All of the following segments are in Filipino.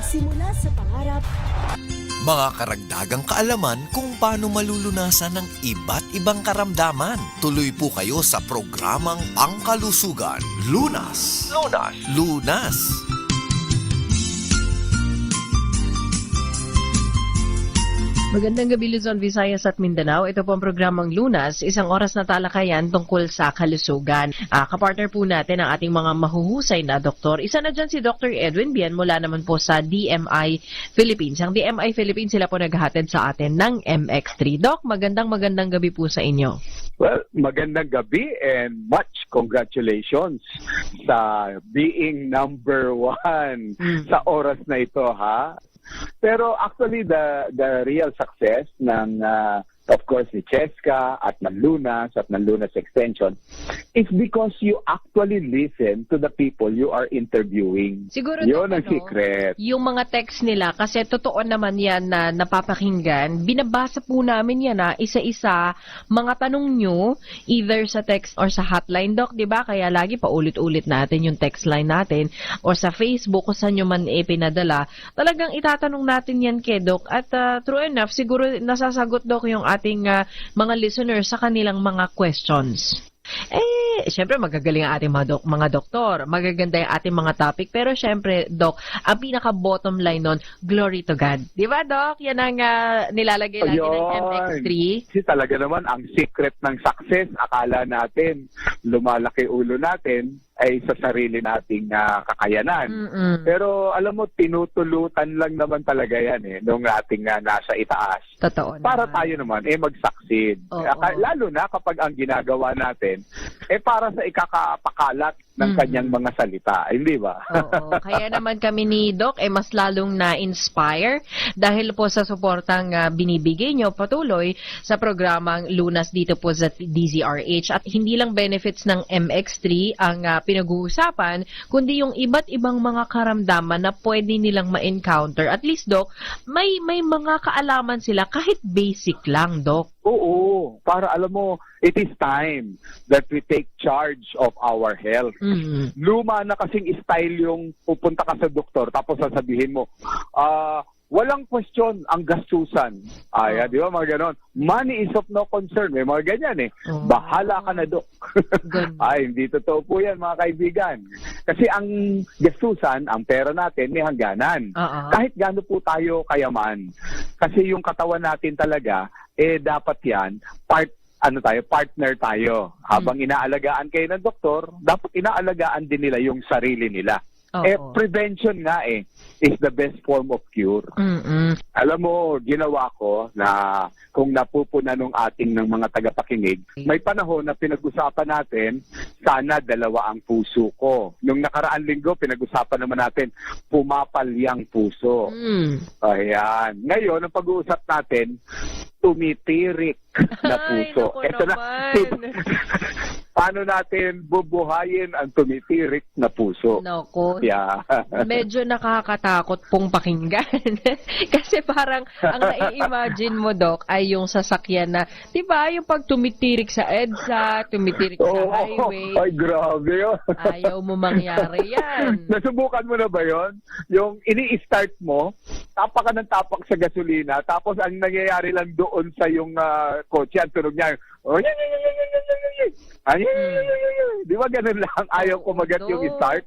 Magsimula sa pangarap. Mga karagdagang kaalaman kung paano malulunasan ng iba't ibang karamdaman. Tuloy po kayo sa programang Pangkalusugan. Lunas. Lunas. Lunas. Magandang gabi Luzon, Visayas at Mindanao. Ito po ang programang Lunas, isang oras na talakayan tungkol sa kalusugan. Kapartner po natin ang ating mga mahuhusay na doktor. Isa na dyan si Dr. Edwin Bien mula naman po sa DMI Philippines. Ang DMI Philippines, sila po naghahatid sa atin ng MX3. Doc, magandang gabi po sa inyo. Well, magandang gabi and much congratulations sa being number one sa oras na ito, ha? Pero actually, the real success ng, of course, ni Cheska at ng Lunas at ng Lunas Extension is because you actually listen to the people you are interviewing. Siguro yun ang secret. Yung mga text nila, kasi totoo naman yan na napapakinggan, binabasa po namin yan na isa-isa, mga tanong nyo, either sa text or sa hotline, Doc, di ba? Kaya lagi paulit-ulit natin yung text line natin or sa Facebook kung saan nyo man pinadala. Talagang itatanong natin yan kay Doc at true enough, siguro nasasagot, Doc, yung ating mga listeners sa kanilang mga questions. Siyempre magagaling ang ating mga doktor, magaganda yung ating mga topic, pero siyempre, Doc, ang pinaka-bottom line nun, glory to God. Di ba, Doc? Yan ang nilalagay lagi ng MX3. Kasi talaga naman, ang secret ng success, akala natin, lumalaki ulo natin, ay sa sarili nating kakayanan. Pero alam mo, tinutulutan lang naman talaga yan nung ating nasa itaas. Totoo naman. Para tayo naman mag-succeed. Lalo na kapag ang ginagawa natin para sa ikakapakalat ng kanyang mga salita. Hindi ba? Oo. Kaya naman kami ni Doc mas lalong na-inspire dahil po sa suportang binibigay nyo patuloy sa programang Lunas dito po sa DZRH. At hindi lang benefits ng MX3 ang pinag-uusapan, kundi yung iba't ibang mga karamdaman na pwede nilang ma-encounter. At least, Doc, may mga kaalaman sila kahit basic lang, Doc. Oo, para alam mo, it is time that we take charge of our health. Luma na kasing style yung pupunta ka sa doktor tapos sasabihin mo, walang question ang gastusan. Di ba, mga ganon. Money is of no concern. May mga ganyan Bahala ka na, Dok. Hindi totoo po yan, mga kaibigan. Kasi ang gastusan, ang pera natin, may hangganan. Kahit gaano po tayo kayaman. Kasi yung katawan natin talaga, dapat yan, partner tayo. Habang inaalagaan kayo ng doktor, dapat inaalagaan din nila yung sarili nila. Prevention nga is the best form of cure. Alam mo, ginawa ko na kung napupuna nung ating ng mga tagapakinig, may panahon na pinag-usapan natin, sana dalawa ang puso ko. Nung nakaraan linggo, pinag-usapan naman natin, pumapalyang puso. Ayan. Ngayon, ang pag-uusap natin, tumitirik na puso. Ito na. Paano natin bubuhayin ang tumitirik na puso? Naku. Yeah. Medyo nakakatakot pong pakinggan. Kasi parang ang nai-imagine mo, Doc, ay yung sasakyan na, di ba, yung pag tumitirik sa EDSA, tumitirik sa highway. Ay, grabe yun. Ayaw mo mangyari yan. Nasubukan mo na ba yun? Yung ini-start mo, tapak ka ng tapak sa gasolina, tapos ang nangyayari lang doon sa yung kotse, ang tunog niya, di ba ganun lang? Ayaw kumagat yung start?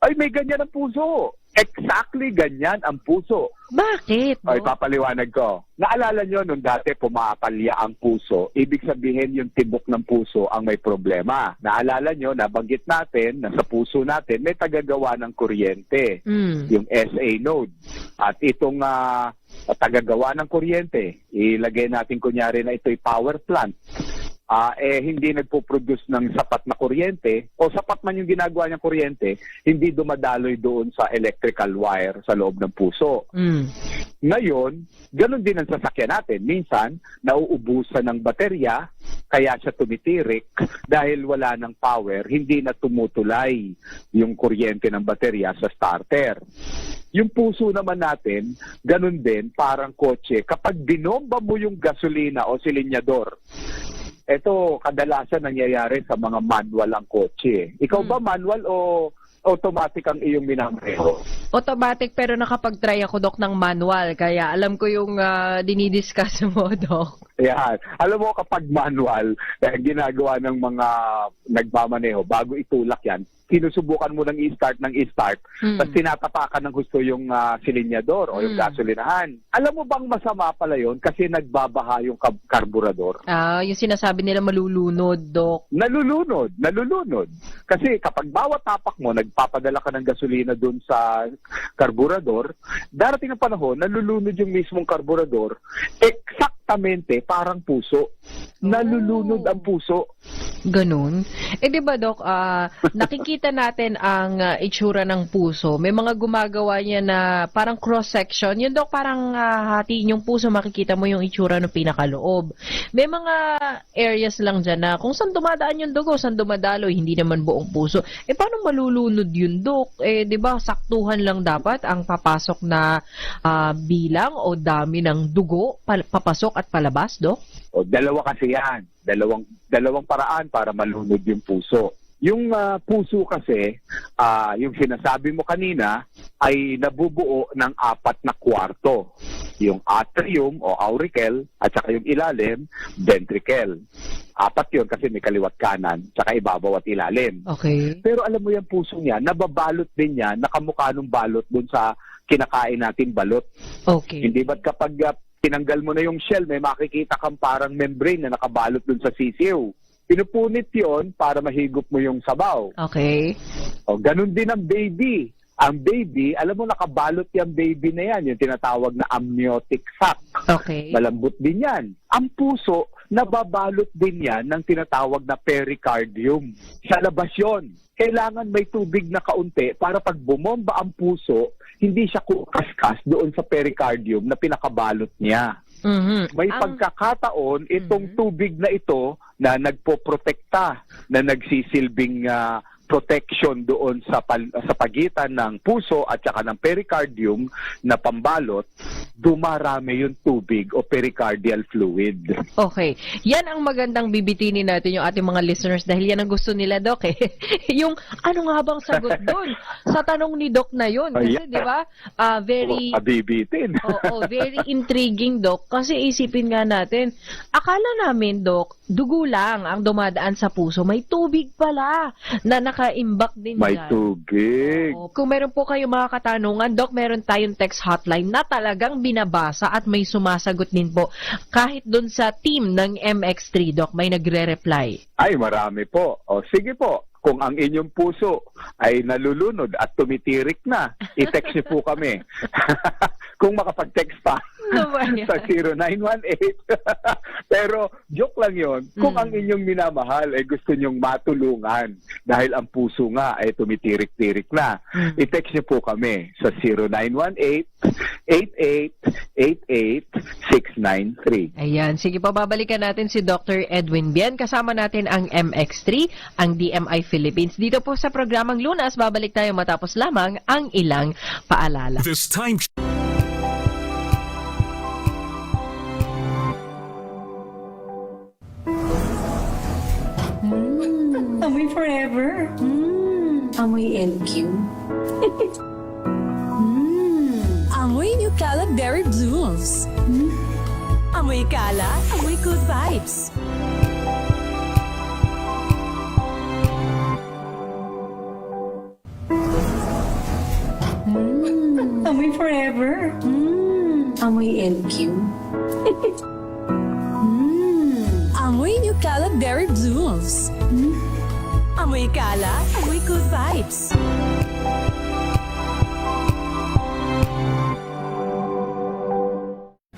Ay, may ganyan ang puso. Exactly ganyan ang puso. Bakit? Ay, papaliwanag ko. Naalala nyo nung dati pumapalya ang puso, ibig sabihin yung tibok ng puso ang may problema. Naalala nyo, nabanggit natin na sa puso natin may tagagawa ng kuryente, yung SA node. At itong tagagawa ng kuryente, ilagay natin kunyari na ito'y power plant. Hindi nagpo-produce ng sapat na kuryente o sapat man yung ginagawa niyang kuryente, hindi dumadaloy doon sa electrical wire sa loob ng puso. Ngayon, ganun din ang sasakyan natin. Minsan, nauubusan ng baterya, kaya siya tumitirik dahil wala ng power, hindi na tumutulay yung kuryente ng baterya sa starter. Yung puso naman natin, ganun din, parang kotse. Kapag binomba mo yung gasolina o silinyador, ito kadalasan nangyayari sa mga manual ang kotse. Ikaw ba manual o automatic ang iyong minamaneho. Automatic, pero nakapag-try ako, Dok, ng manual. Kaya alam ko yung dinidiscuss mo, Dok. Yan. Alam mo, kapag manual, ginagawa ng mga nagmamaneho, bago itulak yan, sinusubukan mo ng i-start, tapos tinatapakan ng gusto yung silinyador o yung gasolinahan. Alam mo bang masama pala yon kasi nagbabaha yung karburador? Yung sinasabi nila malulunod, Dok. Nalulunod. Kasi kapag bawat tapak mo, nagpapadala ka ng gasolina dun sa karburador, darating ang panahon, nalulunod yung mismong karburador, eksaktamente parang puso. Nalulunod ang puso. Ganun. Di ba, Dok, nakikita natin ang itsura ng puso. May mga gumagawa niya na parang cross-section. Yun, Dok, parang hatiin yung puso, makikita mo yung itsura ng pinakaloob. May mga areas lang dyan na kung saan dumadaan yung dugo, saan dumadaloy, hindi naman buong puso. Paano malulunod yun, Dok? Di ba, saktuhan lang dapat ang papasok na bilang o dami ng dugo, papasok at palabas, Dok? O, dalawa kasi yan. Dalawang paraan para malunod yung puso. Yung puso kasi, yung sinasabi mo kanina, ay nabubuo ng 4 na kwarto. Yung atrium o auricle, at saka yung ilalim, ventricle. 4 yun kasi may kaliwat kanan, saka ibabaw at ilalim. Okay. Pero alam mo yung puso niya, nababalot din niya, nakamukha ng balot dun sa kinakain natin balot. Okay. Hindi ba't kapag tinanggal mo na yung shell, may makikita kang parang membrane na nakabalot dun sa sisiw. Pinupunit yon para mahigop mo yung sabaw. Okay. O, ganun din ang baby. Ang baby, alam mo, nakabalot yung baby na yan, yung tinatawag na amniotic sac. Okay. Malambot din yan. Ang puso, nababalot din yan ng tinatawag na pericardium. Sa labas yun. Kailangan may tubig na kaunti para pag bumomba ang puso, hindi siya kukaskas doon sa pericardium na pinakabalot niya. May pagkakataon itong tubig na ito na nagpoprotekta, na nagsisilbing protection doon sa pagitan ng puso at saka ng pericardium na pambalot, dumarami yung tubig o pericardial fluid. Okay. Yan ang magandang bibitinin natin yung ating mga listeners dahil yan ang gusto nila, Doc. Yung ano nga bang sagot doon sa tanong ni Doc na yun. Kasi, di ba, very... Bibitin. very intriguing, Doc. Kasi isipin nga natin, akala namin, Doc, dugo lang ang dumadaan sa puso. May tubig pala na nakaimbak din May yan. tubig. Kung meron po kayo mga katanungan, Doc, meron tayong text hotline na talagang binabasa at may sumasagot din po. Kahit dun sa team ng MX3, Doc, may nagre-reply. Ay, marami po. O, sige po. Kung ang inyong puso ay nalulunod at tumitirik na, i-text niyo po kami. Kung makapag-text pa sa 0918. Pero joke lang yon. Kung ang inyong minamahal ay gusto nyong matulungan dahil ang puso nga ay tumitirik-tirik na, i-text niyo po kami sa 0918-8888-693. Ayan. Sige po, babalikan natin si Dr. Edwin Bien. Kasama natin ang MX3, ang DMI Philippines. Dito po sa programang Lunas, babalik tayo matapos lamang ang ilang paalala. This time. Amoy forever. Amoy LQ. Amoy New Cala Berry Blooms. Amoy Cala, amoy good vibes. Amoy forever. Amoy LQ. Amoy New Cala Berry Blooms. Amoy Cala, amoy good vibes.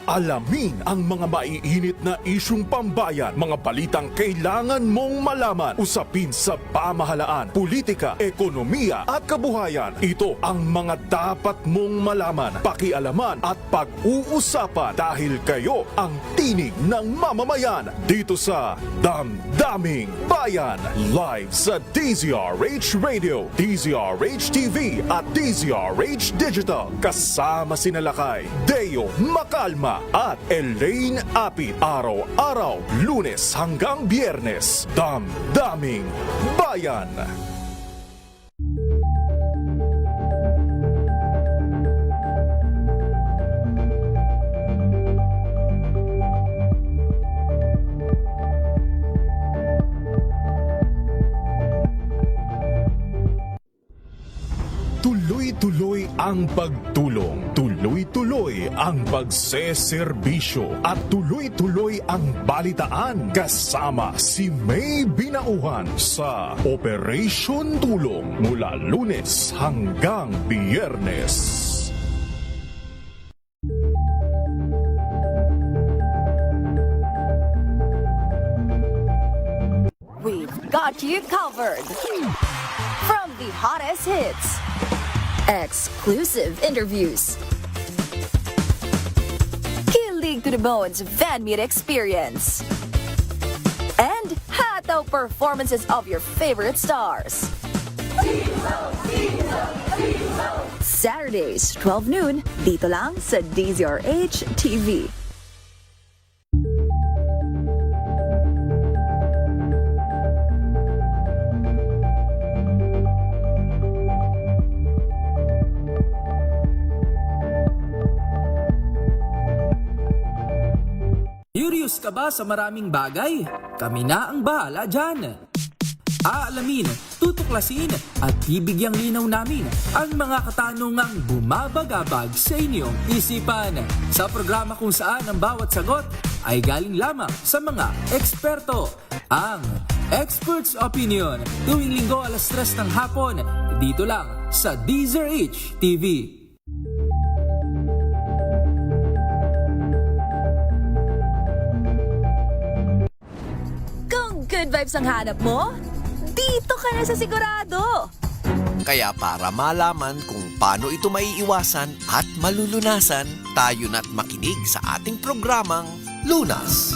Alamin ang mga maiinit na isyung pambayan, mga balitang kailangan mong malaman, usapin sa pamahalaan, politika, ekonomiya at kabuhayan. Ito ang mga dapat mong malaman, pakialaman at pag-uusapan dahil kayo ang tinig ng mamamayan dito sa Damdaming Bayan. Live sa DZRH Radio, DZRH TV at DZRH Digital. Kasama sina Lakay, Deo Macalma at Elaine Apit. Araw-araw, Lunes hanggang Biyernes. Damdaming Bayan. ang pagtulong, tuloy-tuloy ang pagseserbisyo at tuloy-tuloy ang balitaan kasama si May Binauhan sa Operation Tulong mula Lunes hanggang Biyernes. We've got you covered. From the hottest hits, exclusive interviews, kilig to the bones fan meet experience, and hataw performances of your favorite stars. Saturdays, 12 noon, dito lang sa DZRH TV. Curious ka ba sa maraming bagay? Kami na ang bahala dyan. Aalamin, tutuklasin at bibigyang linaw namin ang mga katanungang bumabagabag sa inyong isipan. Sa programa kung saan ang bawat sagot ay galing lamang sa mga eksperto. Ang Expert's Opinion, tuwing linggo 3:00 ng hapon, dito lang sa DZRH TV. Kung good vibes ang hanap mo, dito ka na sa sigurado. Kaya para malaman kung paano ito maiiwasan at malulunasan, tayo na't makinig sa ating programang Lunas.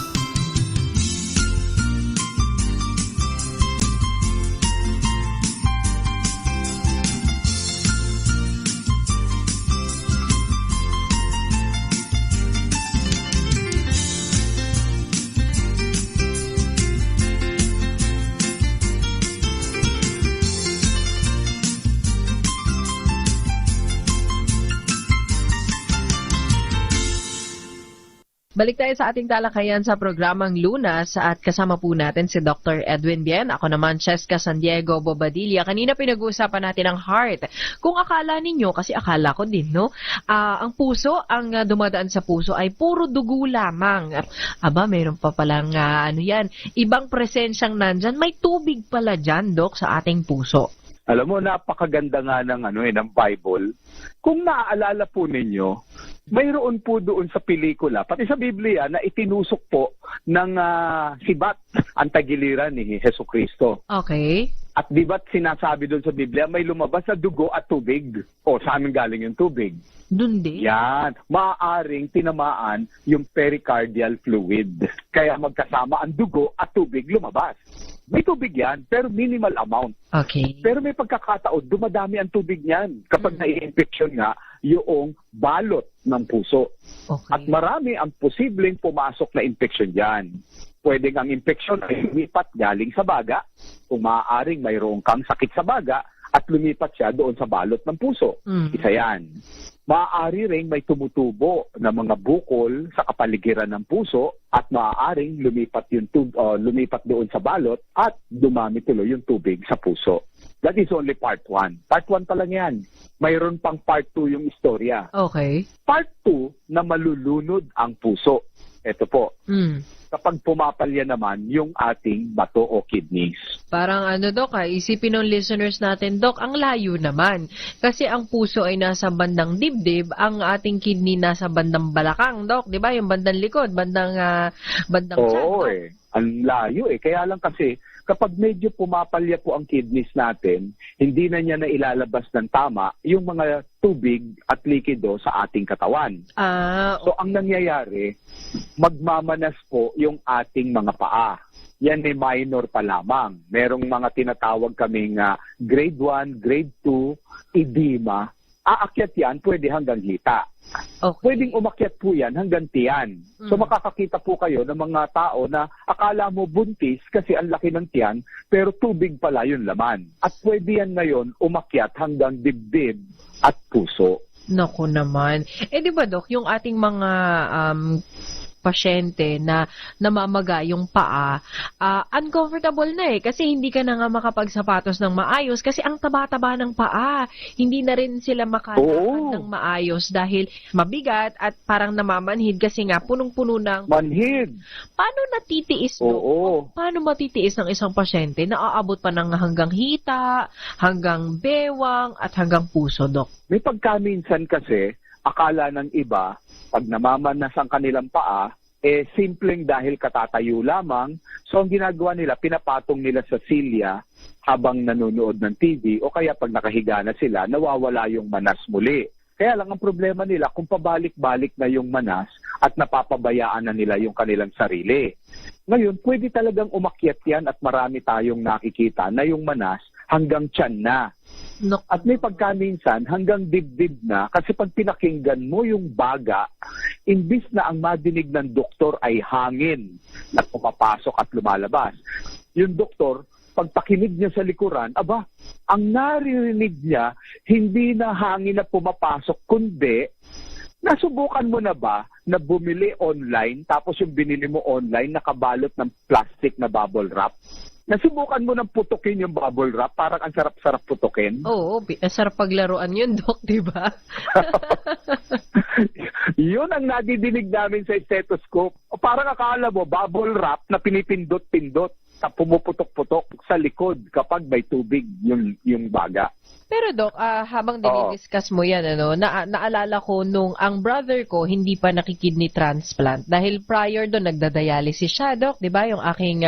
Balik tayo sa ating talakayan sa programang Lunas at kasama po natin si Dr. Edwin Bien. Ako naman, Cheska San Diego Bobadilla. Kanina pinag-uusapan natin ang heart. Kung akala ninyo, kasi akala ko din, no? Ang puso, ang dumadaan sa puso ay puro dugo lamang. Aba, mayroon pa palang, ibang presensyang nandyan. May tubig pala dyan, Dok, sa ating puso. Alam mo, napakaganda nga ng Bible. Kung naaalala po ninyo, mayroon po doon sa pelikula, pati sa Biblia, na itinusok po ng sibat ang tagiliran ni Jesucristo. Okay. At di ba't sinasabi doon sa Biblia, may lumabas na dugo at tubig? O, saan galing yung tubig? Dun din. Yan. Maaaring tinamaan yung pericardial fluid. Kaya magkasama ang dugo at tubig lumabas. May tubig yan, pero minimal amount. Okay. Pero may pagkakataon, dumadami ang tubig niyan kapag nai-infection nga yung balot ng puso. Okay. At marami ang posibleng pumasok na infection diyan. Pwedeng ang infection ay lumipat galing sa baga, kung maaaring mayroon kang sakit sa baga, at lumipat siya doon sa balot ng puso. Isa yan. Maaari ring may tumutubo na mga bukol sa kapaligiran ng puso at maaaring lumipat doon sa balot at dumami tuloy yung tubig sa puso. That is only part 1. Part 1 pa lang yan. Mayroon pang part 2 yung istorya. Okay. Part 2 na malulunod ang puso. Ito po. Kapag pumapalya naman yung ating bato o kidneys. Parang Dok, isipin ng listeners natin, Dok, ang layo naman. Kasi ang puso ay nasa bandang dibdib, ang ating kidney nasa bandang balakang, Dok. Di ba? Yung bandang likod, bandang tiyan. Oo ang layo Kaya lang kasi, kapag medyo pumapalya po ang kidneys natin, hindi na niya na ilalabas ng tama yung mga tubig at likido sa ating katawan. So, ang nangyayari, magmamanas po yung ating mga paa. Yan ay minor pa lamang. Merong mga tinatawag kaming grade 1, grade 2, edema. Aakyat yan, pwede hanggang hita. Okay. Pwedeng umakyat po yan hanggang tiyan. So makakakita po kayo ng mga tao na akala mo buntis kasi ang laki ng tiyan, pero tubig pala yung laman. At pwede yan ngayon umakyat hanggang dibdib at puso. Naku naman. Di ba, Dok, yung ating mga pasyente na namamaga yung paa, uncomfortable na kasi hindi ka na nga makapagsapatos ng maayos kasi ang taba-taba ng paa. Hindi na rin sila makalakad ng maayos dahil mabigat at parang namamanhid kasi nga punong-puno ng Manhid. Paano natitiis, Dok? Paano matitiis ng isang pasyente na aabot pa ng hanggang hita, hanggang bewang, at hanggang puso, Dok? May pagkaminsan kasi, akala ng iba, pag namamanas ang kanilang paa, simpleng dahil katatayo lamang. So ang ginagawa nila, pinapatong nila sa silya habang nanonood ng TV o kaya pag nakahiga na sila, nawawala yung manas muli. Kaya lang ang problema nila kung pabalik-balik na yung manas at napapabayaan na nila yung kanilang sarili. Ngayon, pwede talagang umakyat yan at marami tayong nakikita na yung manas hanggang tiyan na. At may pagkaminsan hanggang dibdib na kasi pag pinakinggan mo yung baga, imbis na ang madinig ng doktor ay hangin na pumapasok at lumalabas. Yung doktor, pagpakinig niya sa likuran, ang naririnig niya, hindi na hangin na pumapasok, kundi, nasubukan mo na ba na bumili online, tapos yung binili mo online, nakabalot ng plastic na bubble wrap? Nasubukan mo ng putukin yung bubble wrap, parang ang sarap-sarap putukin? Oo, sarap paglaruan yun, Dok, di ba? Yun ang nadidinig namin sa stethoscope. Parang akala mo, bubble wrap na pinipindot-pindot na pumuputok-putok sa likod kapag may tubig yung baga. Pero Dok, habang dinidiscuss mo yan, naalala ko nung ang brother ko hindi pa nakikidney transplant dahil prior doon nagdadialysis siya, Dok, di ba? Yung aking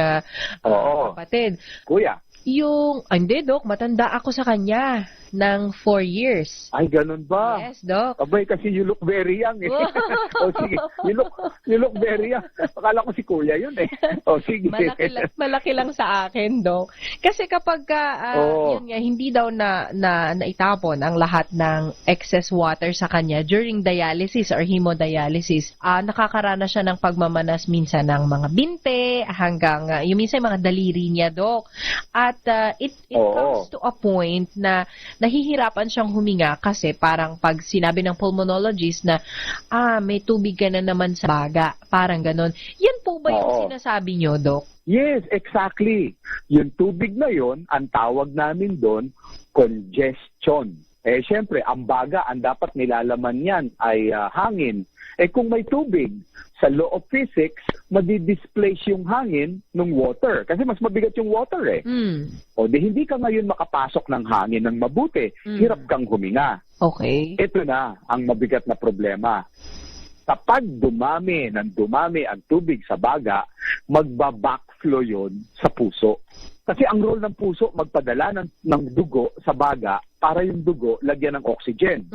kapatid. Kuya. Hindi, Dok, matanda ako sa kanya ng 4 years. Ay, ganun ba? Yes, Doc. Abay, kasi you look very young eh. O sige, you look very young. Akala ko si Kuya yun eh. O sige. Malaki lang sa akin, Doc. Kasi kapag yun nga, hindi daw naitapon ang lahat ng excess water sa kanya during dialysis or hemodialysis, nakakaranas siya ng pagmamanas minsan ng mga binte hanggang yung minsan mga daliri niya, Doc. At it comes to a point na nahihirapan siyang huminga kasi parang pag sinabi ng pulmonologist na may tubig ka na naman sa baga, parang ganon. Yan po ba yung sinasabi niyo, Doc? Yes, exactly. Yung tubig na yon, ang tawag namin doon, congestion. Siyempre, ang baga, ang dapat nilalaman yan ay hangin. Kung may tubig, sa law of physics, madi-displace yung hangin ng water. Kasi mas mabigat yung water O di hindi ka ngayon makapasok ng hangin ng mabuti. Hirap kang huminga. Okay. Ito na ang mabigat na problema. Kapag dumami ang tubig sa baga, magba-backflow yon sa puso. Kasi ang role ng puso, magpadala ng dugo sa baga para yung dugo lagyan ng oxygen.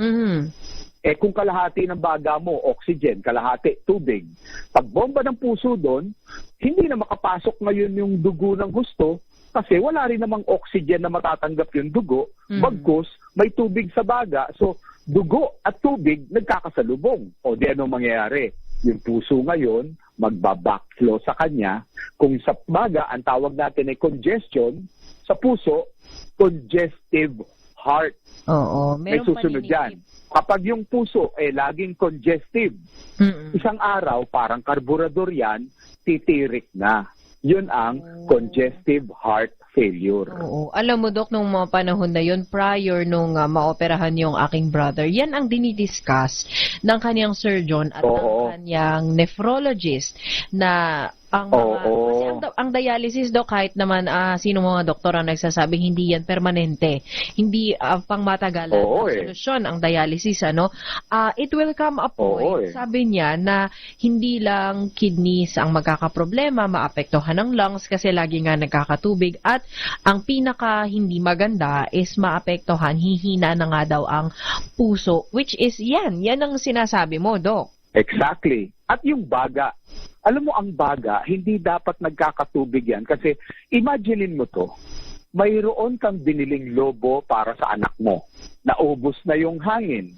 Kung kalahati ng baga mo, oxygen, kalahati, tubig. Pag bomba ng puso doon, hindi na makapasok ngayon yung dugo ng gusto kasi wala rin namang oxygen na matatanggap yung dugo. Bagkus, may tubig sa baga. So, dugo at tubig nagkakasalubong. O di ano mangyayari? Yung puso ngayon, magba-backflow sa kanya. Kung sa baga, ang tawag natin ay congestion, sa puso, congestive heart. Oo, may susunod yan. Kapag yung puso laging congestive, isang araw, parang karburador yan, titirik na. Yun ang congestive heart failure. Oo. Alam mo, Dok, nung mga panahon na yun, prior nung maoperahan yung aking brother, yan ang dinidiscuss ng kanyang surgeon at ng kanyang nephrologist na kasi ang dialysis, Dok, kahit naman sino mga doktor ang nagsasabing hindi yan permanente, hindi pang matagalan solusyon ang dialysis, it will come a point, sabi niya, na hindi lang kidneys ang magkakaproblema, maapektuhan ng lungs kasi lagi nga nagkakatubig, at ang pinaka hindi maganda is maapektuhan, hihina na nga daw ang puso, which is yan ang sinasabi mo, Dok. Exactly. At yung baga, alam mo ang baga, hindi dapat nagkakatubig yan. Kasi imaginein mo to, mayroon kang biniling lobo para sa anak mo. Naubos na yung hangin.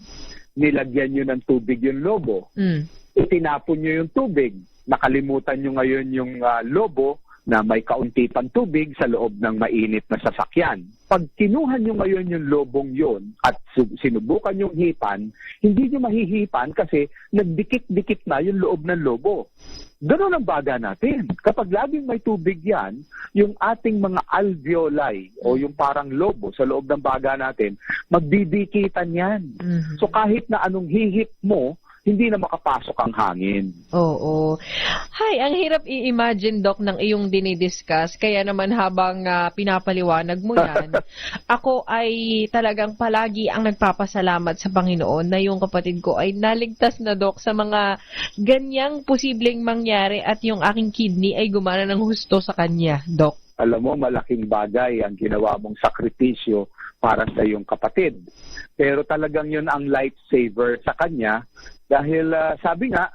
Nilagyan nyo ng tubig yung lobo. Itinapon nyo yung tubig. Nakalimutan nyo ngayon yung lobo. na may kaunti pang tubig sa loob ng mainit na sasakyan. Pag kinuha nyo ngayon yung lobong yun at sinubukan yung hipan, hindi nyo mahihipan kasi nagdikit-dikit na yung loob ng lobo. Ganun ang baga natin. Kapag laging may tubig yan, yung ating mga alveoli o yung parang lobo sa loob ng baga natin, magdidikitan yan. So kahit na anong hihip mo, hindi na makapasok ang hangin. Oo. Hay, ang hirap i-imagine, Doc, ng iyong dinidiscuss. Kaya naman habang pinapaliwanag mo yan, ako ay talagang palagi ang nagpapasalamat sa Panginoon na yung kapatid ko ay naligtas na, Doc, sa mga ganyang posibleng mangyari at yung aking kidney ay gumana ng husto sa kanya, Doc. Alam mo, malaking bagay ang ginawa mong sakripisyo para sa iyong kapatid. Pero talagang yun ang lifesaver sa kanya dahil sabi nga,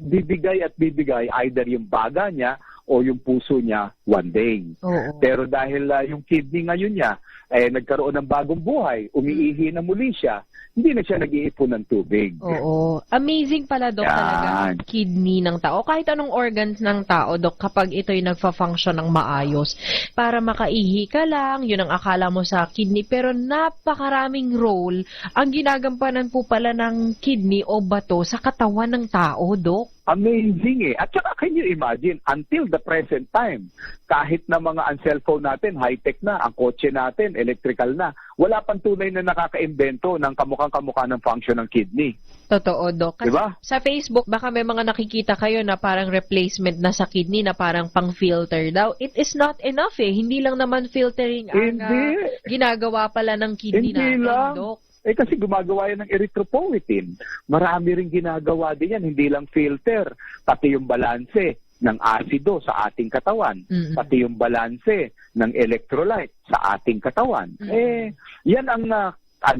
bibigay at bibigay either yung baga niya o yung puso niya one day. Oo. Pero dahil yung kidney ngayon niya, nagkaroon ng bagong buhay, umiihi na muli siya, hindi na siya nag-iipon ng tubig. Oo. Amazing pala, Doc, talaga ang kidney ng tao. Kahit anong organs ng tao, Doc, kapag ito'y nagfa-function ng maayos. Para makaihi ka lang, yun ang akala mo sa kidney. Pero napakaraming role ang ginagampanan po pala ng kidney o bato sa katawan ng tao, Doc. Amazing eh. At saka can you imagine, until the present time, kahit na mga ang cellphone natin, high-tech na, ang kotse natin, electrical na, wala pang tunay na nakaka-imbento ng kamukhang-kamukha ng function ng kidney. Totoo, Doc. Kasi diba? sa Facebook, baka may mga nakikita kayo na parang replacement na sa kidney, na parang pang-filter daw. It is not enough eh. Hindi lang naman filtering ang ginagawa pala ng kidney Hindi natin, lang. Doc. Kasi gumagawa yan ng erythropoietin. Marami rin ginagawa din yan, hindi lang filter. Pati yung balanse ng asido sa ating katawan. Pati yung balanse ng electrolyte sa ating katawan. Yan ang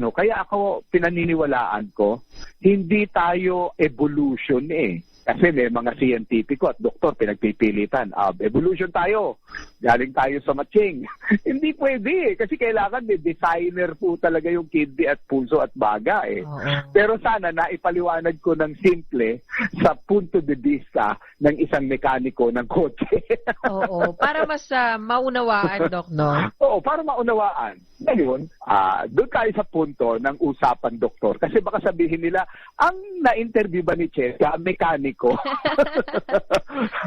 kaya ako pinaniniwalaan ko, hindi tayo evolution eh. Kasi may mga scientifico at doktor pinagpipilitan. Evolution tayo. Galing tayo sa matching. Hindi pwede kasi kailangan may designer po talaga yung kidney at puso at baga eh. Pero sana naipaliwanag ko ng simple sa punto de vista ng isang mekaniko ng kotse. Oo. Para mas maunawaan, Doc, no? Oo, para maunawaan. Ngayon, doon tayo sa punto ng usapan, doktor. Kasi baka sabihin nila, ang na-interview ba ni Cheska, mekaniko?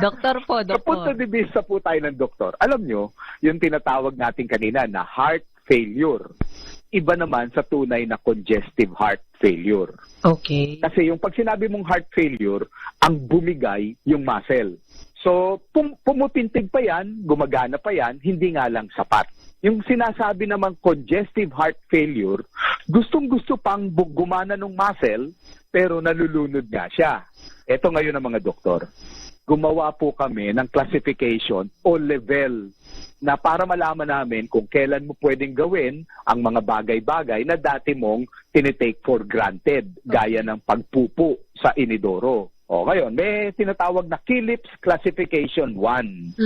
Doktor po, Sa punto doktor. de vista po tayo ng doktor. Alam nyo, yung tinatawag natin kanina na heart failure. Iba naman sa tunay na congestive heart failure. Okay. Kasi yung pag sinabi mong heart failure, ang bumigay yung muscle. So, pumutintig pa yan, gumagana pa yan, hindi nga lang sapat. Yung sinasabi namang congestive heart failure, gustong-gusto pang gumana ng muscle, pero nalulunod nga siya. Ito ngayon ang mga doktor. Gumawa po kami ng classification o level na para malaman namin kung kailan mo pwedeng gawin ang mga bagay-bagay na dati mong tinitake for granted, gaya ng pagpupo sa inidoro. O ngayon, may tinatawag na Phillips Classification 1.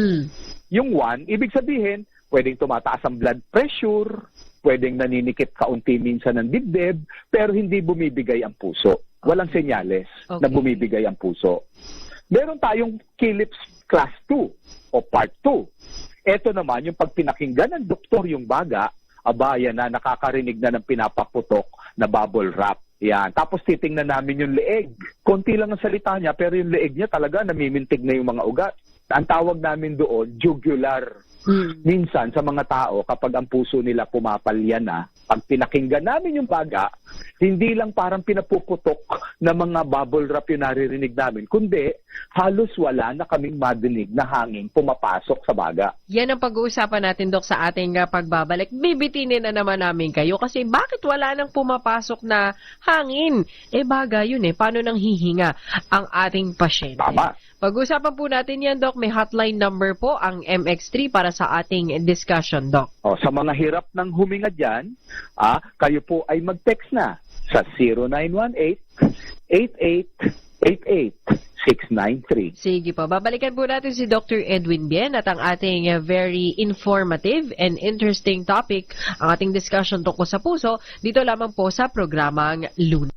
Yung 1, ibig sabihin, pwedeng tumataas ang blood pressure, pwedeng naninikip kaunti minsan ng dibdib, pero hindi bumibigay ang puso. Walang senyales na bumibigay ang puso. Meron tayong Phillips Class 2 o Part 2. Ito naman, yung pag pinakinggan ng doktor yung baga, abaya na nakakarinig na ng pinapaputok na bubble wrap. Yan. Tapos titingnan namin yung leeg. Konti lang ang salita niya, pero yung leeg niya talaga namimintig na yung mga ugat. Ang tawag namin doon, jugular. Minsan sa mga tao, kapag ang puso nila pumapalya na, pag pinakinggan namin yung baga, hindi lang parang pinapuputok na mga bubble wrap yung naririnig namin, kundi halos wala na kaming madinig na hangin pumapasok sa baga. Yan ang pag-uusapan natin, Dok, sa ating pagbabalik. Bibitinin na naman namin kayo kasi bakit wala nang pumapasok na hangin? Baga yun Paano nang hihinga ang ating pasyente? Tama. Pag-uusapan po natin yan, Doc. May hotline number po, ang MX3 para sa ating discussion, Doc. Sa mga hirap ng huminga dyan, kayo po ay mag-text na sa 0918-8888-693. Sige po. Babalikan po natin si Dr. Edwin Bien at ang ating very informative and interesting topic, ang ating discussion tungkol sa puso, dito lamang po sa programang Luna.